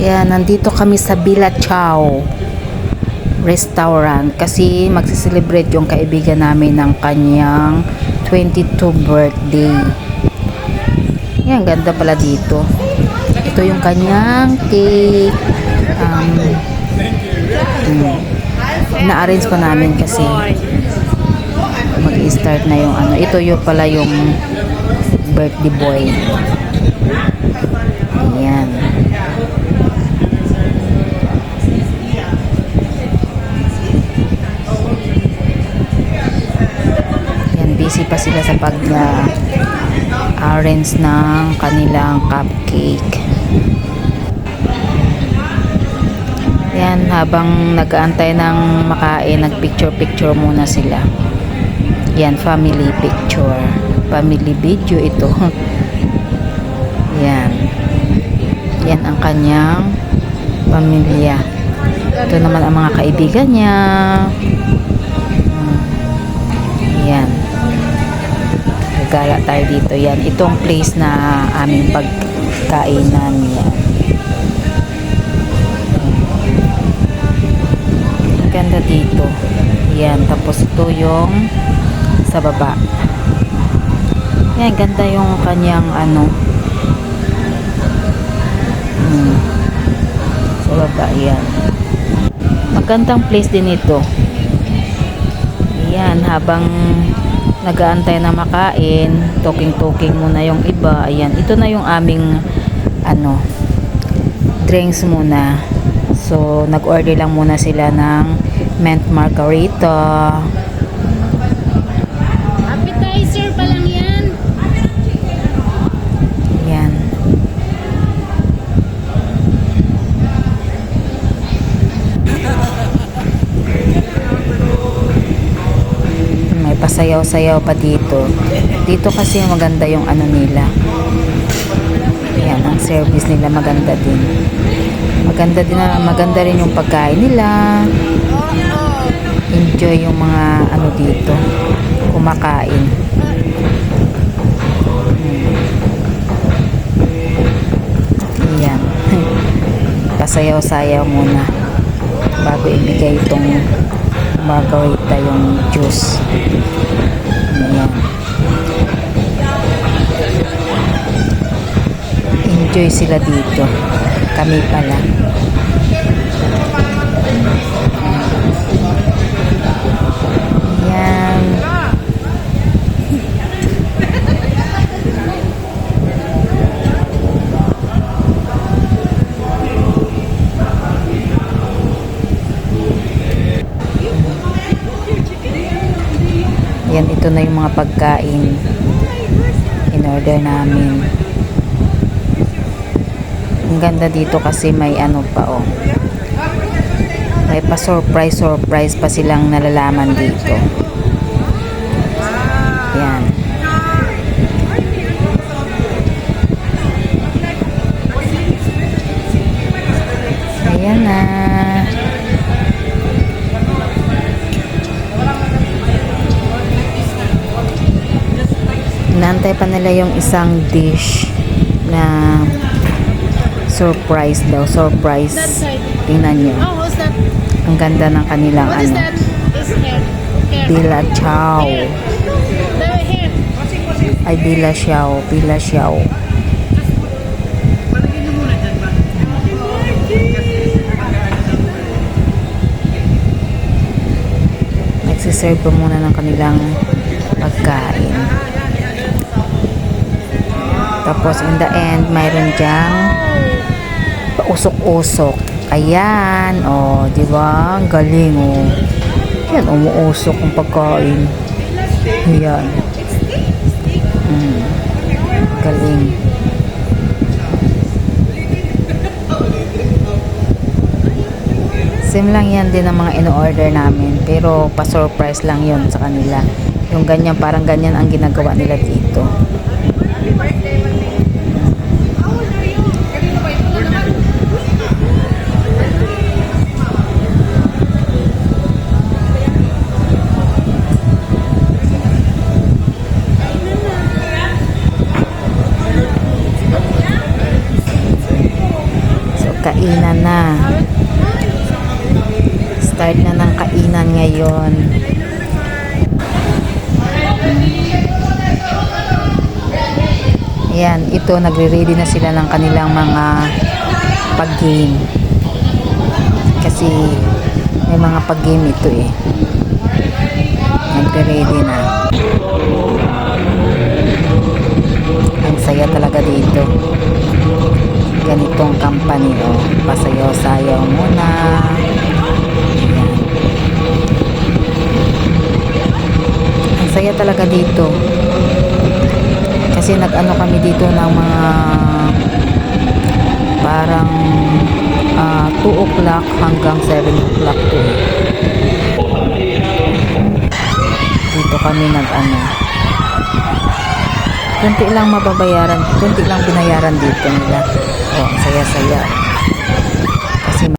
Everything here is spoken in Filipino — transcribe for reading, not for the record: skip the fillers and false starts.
Yan, nandito kami sa Villa Chow restaurant kasi magsiselebrate yung kaibigan namin ng kanyang 22 birthday. Yan, ganda pala dito. Ito yung kanyang cake. Na-arrange pa namin kasi mag-start na yung ano. Ito yung pala yung birthday boy. Ayan. Busy pa sila sa pag-arrange ng kanilang cupcake. Yan, habang nag-aantay ng makain, nag-picture-picture muna sila. Yan, family picture. Family video ito. Yan. Yan ang kanyang pamilya. Ito naman ang mga kaibigan niya. Yan. Gala tayo dito. Yan, itong place na aming pagkainan. Yan. Ganda dito. Yan, tapos ito yung sa baba. Yan, ganda yung kanyang ano. Sa baba, yan. Magandang place din ito. Yan, habang nag-aantay na makain, talking-talking muna yung iba. Ayan, ito na yung aming ano, drinks muna. So, nag-order lang muna sila ng mint margarita. Appetizer pa lang yan. Yan. May pasayaw-sayaw pa dito. Dito kasi maganda yung ano nila. Yan, ang service nila maganda din. Maganda rin yung pagkain nila. Enjoy yung mga ano dito, kumakain. Yan. Pasayaw-sayaw muna bago ibigay itong margarita, yung juice. Ayan. Enjoy sila dito. Kami pala. Ayan. Yan, ito na yung mga pagkain in order namin. Ang ganda dito kasi may ano pa, oh. May pa surprise pa silang nalalaman dito. Yan. Ayan na. Inaantay pa nila yung isang dish na surprise daw. Surprise. Tingnan nyo. Oh, who's that? Ang ganda ng kanilang What is ano. that? Is hair. Villa Chow. Hair. The hair. Ay, Villa Chow. Villa Chow. Nagsiserve pa muna ng kanilang pagkain. Tapos in the end, mayroon dyang pausok-usok. Ayan, oh, di ba? Ang galing, oh. Yan, umuusok ang pagkain. Ayan. Galing. Same lang yan din ang mga in-order namin. Pero pa-surprise lang yun sa kanila. Yung ganyan, parang ganyan ang ginagawa nila dito. kainan na. Start na ng kainan ngayon. Ayan, ito nagre-ready na sila ng kanilang mga pag-game. Kasi may mga pag-game ito eh. Nagre-ready na. Ang saya talaga dito. Ganitong company oh. Pasayaw-sayaw muna. Ayan. Ang saya talaga dito. Kasi nag-ano kami dito ng mga parang 2 o'clock hanggang 7 o'clock to eh. Dito kami nag-ano. Kunti lang mababayaran, kunti lang binayaran dito nila. Oh, saya-saya.